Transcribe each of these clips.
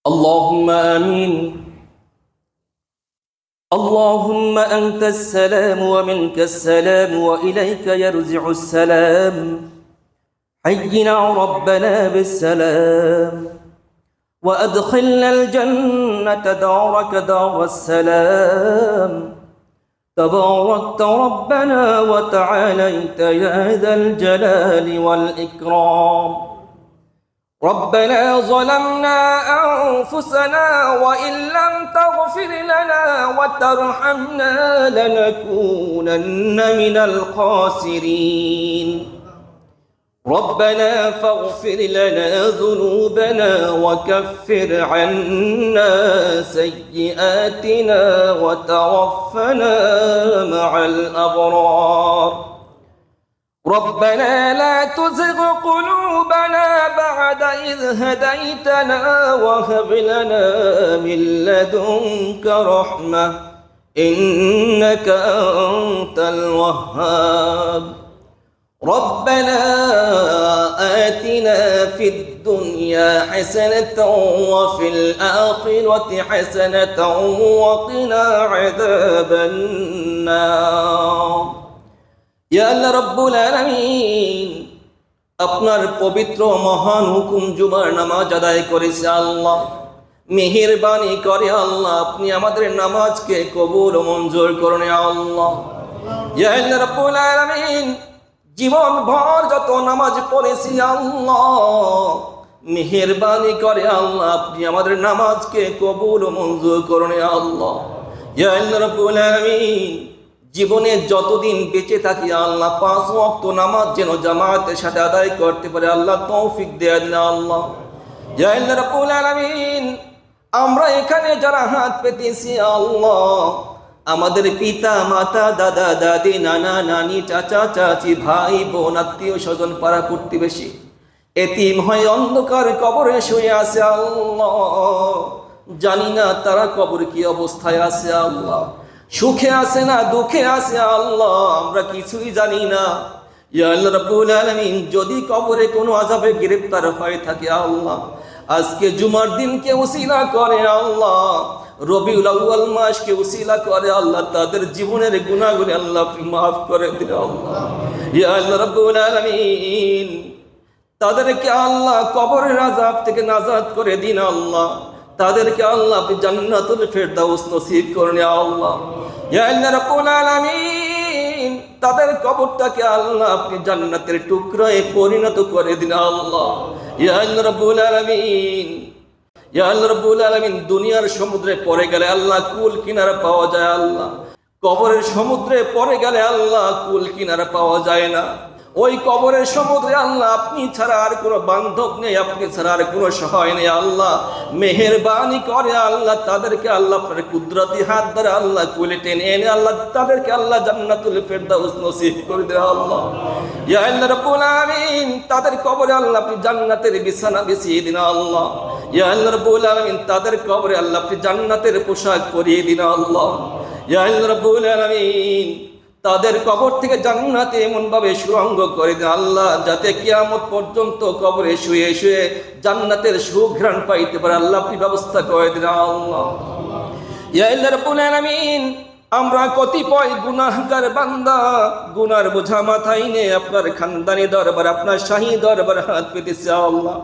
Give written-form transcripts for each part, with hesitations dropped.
اللهم آمين. اللهم أنت السلام ومنك السلام وإليك يرجع السلام. حينا ربنا بالسلام وأدخلنا الجنة دارك دار السلام. تباركت ربنا وتعاليت يا ذا الجلال والإكرام. ربنا ظلمنا أنفسنا وإن لم تغفر لنا وترحمنا لنكونن من الخاسرين. ربنا فاغفر لنا ذنوبنا وكفر عنا سيئاتنا وتوفنا مع الأبرار. ربنا لا تزغ قلوبنا بعد إذ هديتنا وهب لنا من لدنك رحمة إنك أنت الوهاب. ربنا آتنا في الدنيا حسنة وفي الآخرة حسنة وقنا عذاب النار. ইয়া আল্লাহ রব্বুল আলামিন, আপনার পবিত্র মহান হুকুম জুমার নামাজ আদায় করেছে আল্লাহ। মেহেরবানি করে আল্লাহ আপনি আমাদের নামাজকে কবুল ও মঞ্জুর করুন আল্লাহ। ইয়া আল্লাহ রব্বুল আলামিন, জীবন ভর যত নামাজ পড়েছি আল্লাহ, মেহেরবানি করে আল্লাহ আপনি আমাদের নামাজকে কবুল ও মঞ্জুর করুন আল্লাহ। ইয়া আল্লাহ রব্বুল আলামিন, জীবনে যতদিন বেঁচে থাকি আল্লাহ 5 ওয়াক্ত নামাজ যেন জামাতের সাথে আদায় করতে পারে আল্লাহ তৌফিক দেন আল্লাহ। ইয়া আল্লাহ রাব্বুল আলামিন, আমরা এখানে যারা হাত পেতেছি আল্লাহ, আমাদের পিতা মাতা দাদা দাদি নানা নানি চাচা চাচি ভাই বোন আত্মীয় স্বজন পাড়া প্রতিবেশী এতিম হয়ে অন্ধকার কবরে শুয়ে আছে আল্লাহ। জানি না তারা কবর কি অবস্থায় আছে আল্লাহ, সুখে আছে না দুঃখে আছে আল্লাহ, আমরা কিছুই জানি না। ইয়া আল্লাহ রাব্বুল আলামিন, যদি কবরে কোনো আযাবে গ্রেফতার হয়ে থাকে আল্লাহ, আজকে জুমার দিনকে উসিলা করে আল্লাহ, রবিউল আউয়াল মাসকে উসিলা করে আল্লাহ, তাদের জীবনের গুনাহগুলো আল্লাহ মাফ করে দিন আল্লাহ। ইয়া আল্লাহ রাব্বুল আলামিন, তাদেরকে আল্লাহ কবরের আযাব থেকে নাজাত করে দিন আল্লাহ, তাদেরকে আল্লাহ আপনি জান্নাতুল ফেরদাউস নসিব করুন আল্লাহ। ইয়া আল্লাহ রাব্বুল আলামিন, তাদের কবরটাকে আল্লাহ আপনি জান্নাতের টুকরায় পরিণত করে দিন আল্লাহ। ইয়া আল্লাহ রাব্বুল আলামিন, ইয়া আল্লাহ রাব্বুল আলামিন, দুনিয়ার সমুদ্রে পড়ে গেলে আল্লাহ কুল কিনারা পাওয়া যায় আল্লাহ, কবরের সমুদ্রে পড়ে গেলে আল্লাহ কুল কিনারা পাওয়া যায় না। ওই কবরের সমুদ্রে আল্লাহ আপনি ছাড়া আর কোনো বান্ধব নেই, আপনি ছাড়া আর কোনো সহায় নেই আল্লাহ। মেহেরবানি করে আল্লাহ তাদেরকে আল্লাহ আপনার কুদরতি হাত দ্বারা আল্লাহ কোলে টেনে এনে আল্লাহ তাদেরকে আল্লাহ জান্নাতুল ফেরদাউস নসিব করে দেন আল্লাহ। ইয়া আল্লাহ রাব্বুল আলামিন, তাদের কবরে আল্লাহ আপনি জান্নাতের বিছানা বিছিয়ে দিন আল্লাহ। ইয়া আল্লাহ রাব্বুল আলামিন, তাদের কবরে আল্লাহ আপনি জান্নাতের পোশাক পরিয়ে দিন আল্লাহ। ইয়া আল্লাহ রাব্বুল আলামিন, তাদের কবর থেকে জান্নাতে এমন ভাবে সুরঙ্গ করে দেন আল্লাহ, যাতে কিয়ামত পর্যন্ত কবরে শুয়ে শুয়ে জান্নাতের সুঘ্রাণ পাইতে পারে আল্লাহ আপনি ব্যবস্থা করে দেন আল্লাহ। ইয়া আল্লাহ রাব্বুল আলামিন, আমরা কতিপয় গুনাহগার বান্দা, গুনার বোঝা মাথায় নিয়ে আপনার খানদানি দরবার আপনার শাহী দরবার হাত পেতেছে আল্লাহ।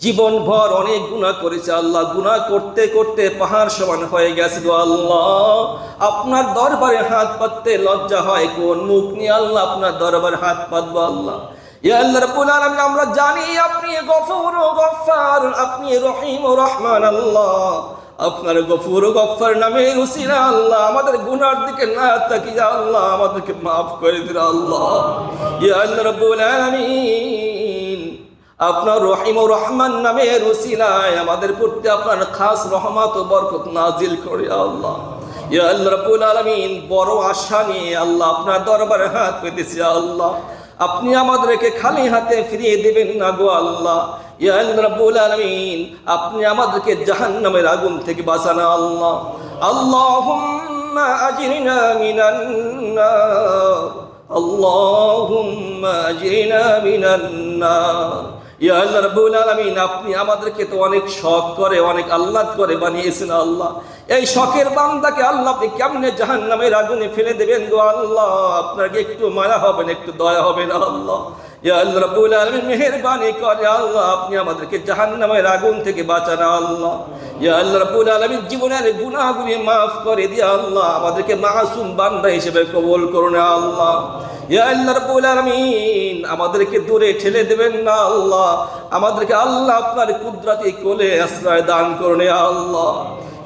জীবন ভর অনেক গুনাহ করেছে আল্লাহ, গুনাহ করতে করতে পাহাড় সমান হয়ে গেছে গো আল্লাহ। আপনার দরবারে হাত পাততে লজ্জা হয়, কোন মুখ নিয়ে আল্লাহ আপনার দরবারে হাত পাতবো আল্লাহ। ইয়া আল্লাহ রাব্বুল আলামিন, আমরা জানি আপনি গফুর ও গফফার, আপনি রহিম ও রহমান আল্লাহ। আপনার গফুর ও গফফার নামের উসিলা আল্লাহ আমাদের গুনার দিকে না তাকিয়ে আল্লাহ আমাদেরকে মাফ করে দিন আল্লাহ। ইয়া আল্লাহ রাব্বুল আলামিন, আপনার রহিম ও রহমান নামের উসিলায় আমাদের প্রতি আপনার খাস রহমত ও বরকত নাজিল করে আল্লাহ। ইয়া আল্লাহ রাব্বুল আলামিন, বড় আশা নিয়ে আল্লাহ আপনার দরবারে হাত পেতেছি আল্লাহ, আপনি আমাদেরকে খালি হাতে ফিরিয়ে দিবেন না গো আল্লাহ। ইয়া আল্লাহ রাব্বুল আলামিন, আপনি আমাদেরকে জাহান্নামের আগুন থেকে বাঁচান আল্লাহ। আল্লাহুম্মা আজরিনা মিনান নার, আল্লাহুম্মা আজরিনা মিনান নার। ইয়া আল্লাহ রাব্বুল আলামিন, আপনি আমাদেরকে তো অনেক শখ করে, অনেক আহ্লাদ করে বানিয়েছেন আল্লাহ। এই শখের বান্দাকে আল্লাহ আপনি কেমনে জাহান্নামের আগুনে ফেলে দেবেন গো আল্লাহ? আপনার কি একটু মায়া হবে না, একটু দয়া হবে না আল্লাহ? ইয়া আল্লাহ রাব্বুল আলামিন, মেহেরবানি করে আল্লাহ আপনি আমাদেরকে জাহান্নামের আগুন থেকে বাঁচান আল্লাহ। ইয়া আল্লাহ রাব্বুল আলামিন, জীবনের গুনাহগুলি মাফ করে দিয়ে আল্লাহ আমাদেরকে মাসুম বান্দা হিসেবে কবুল করুন আল্লাহ। ইয়া আল্লাহ রাব্বুল আলামিন, আমাদেরকে দূরে ঠেলে দেবেন না আল্লাহ, আমাদেরকে আল্লাহ আপনার কুদরতি কোলে আশ্রয় দান করুন আল্লাহ।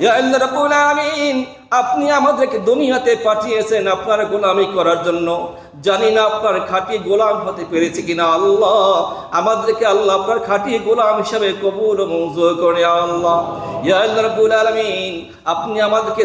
ইয়া আল্লাহ রাব্বুল আলামিন, আপনি আমাদেরকে দুনিয়াতে পাঠিয়েছেন আপনার গোলামি করার জন্য। জানি না আপনার খাঁটি গোলাম হতে পেরেছি কিনা আল্লাহ, আমাদেরকে আল্লাহ আপনার খাঁটি গোলাম হিসাবে কবুল ও মঞ্জুর করে আল্লাহ। ইয়া আল্লাহ রাব্বুল আলামিন, আপনি আমাদেরকে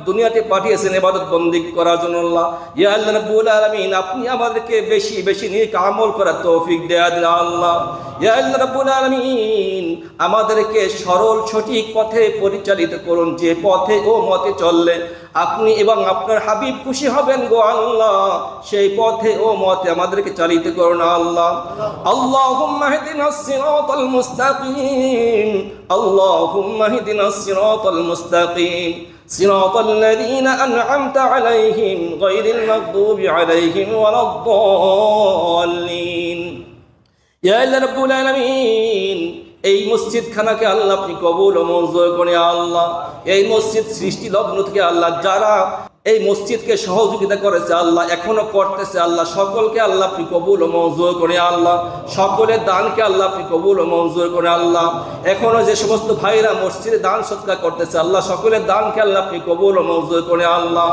দুনিয়াতে পাঠিয়েছেন ইবাদত বন্দি করার জন্য আল্লাহ। ইয়া আল্লাহ রাব্বুল আলামিন, আপনি আমাদেরকে বেশি বেশি নেক আমল করার তৌফিক দেয়া দিন আল্লাহ। ইয়া আল্লাহ রাব্বুল আলামিন, আমাদেরকে সরল সঠিক পথে পরিচালিত করুন, যে পথে ও মতে চললে আপনি এবং আপনার হাবিব খুশি হবেন গো আল্লাহ, সেই পথে ও মতে আমাদেরকে চালিত করুন আল্লাহ। আল্লাহুম্মা ইহদিনাস সিরাতাল মুস্তাকিম, আল্লাহুম্মা ইহদিনাস সিরাতাল মুস্তাকিম, সিরাতাল লাযীনা আন'আমতা আলাইহিম গায়রিল মাগদুবি আলাইহিম ওয়ালাদ-দাল্লিন। ইয়া আল্লাহ রাব্বুল আলামিন, এই মসজিদ খানাকে আল্লাহ আপনি কবুল ও মঞ্জুর করে আল্লাহ। এই মসজিদ সৃষ্টি লগ্ন থেকে আল্লাহ যারা এই মসজিদকে সহযোগিতা করেছে আল্লাহ, এখনো করতেছে আল্লাহ, সকলকে আল্লাহ আপনি কবুল ও মঞ্জুর করে আল্লাহ। সকলের দানকে আল্লাহ আপনি কবুল ও মঞ্জুর করে আল্লাহ। এখনো যে সমস্ত ভাইরা মসজিদে দান সৎকার করতেছে আল্লাহ, সকলের দানকে আল্লাহ আপনি কবুল ও মঞ্জুর করে আল্লাহ।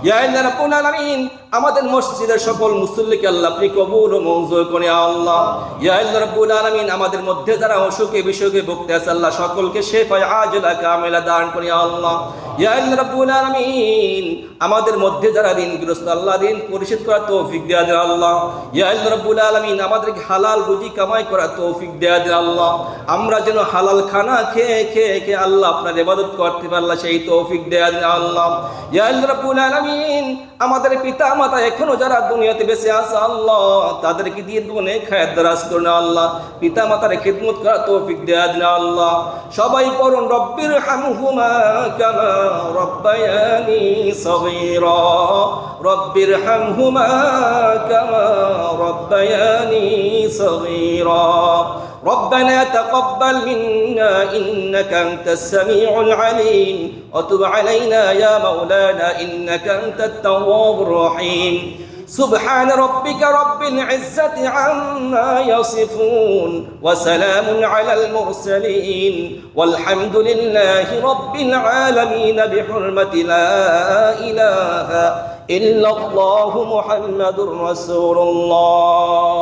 ইয়া আল্লাহ রাব্বুল আলামিন, আমাদের মসজিদের সকল মুসল্লিকে আল্লাহ আপনি কবুল ও মঞ্জুর করে আল্লাহ। ইয়া আল্লাহ রাব্বুল আলামিন, আমাদের মধ্যে যারা অসুখে বিসুখে ভুগতে আছে আল্লাহ, সকলকে শিফা আজলা কামিলা দান করে আল্লাহ। ইয়া আল্লাহ রাব্বুল আলামিন, আমাদের মধ্যে যারা ঋণগ্রস্ত আল্লাহ, ঋণ পরিশোধ করার তৌফিক দেয়া দেন আল্লাহ। ইয়া আল্লাহ রাব্বুল আলামিন, আমাদেরকে হালাল রুজি কামাই করার তৌফিক দেয়া দেন আল্লাহ। আমরা যেন হালাল খানা খেয়ে খেয়ে খেয়ে আল্লাহ আপনার ইবাদত করতে পারি আল্লাহ, সেই তৌফিক দেয়া দেন আল্লাহ। ইয়া আল্লাহ রাব্বুল আলামিন, আমাদের পিতা মাতা এখনো যারা দুনিয়াতে বেঁচে আছে আল্লাহ, তাদেরকে দিয়ে অনেক খায়ের দারাজ করুন আল্লাহ। পিতা মাতার খিদমত করার তৌফিক দেয়া দেন আল্লাহ। সবাই পড়ুন রব্বির হামহুমা কামা রব্বায়ানি সগীরা, রব্বির হামহুমা কামা রব্বায়ানি সগীরা। ربنا تقبل منا إنك أنت السميع العليم وتب علينا يا مولانا إنك أنت التواب الرحيم سبحان ربك رب العزة عما يصفون وسلام على المرسلين والحمد لله رب العالمين بحرمة لا إله إلا الله محمد رسول الله.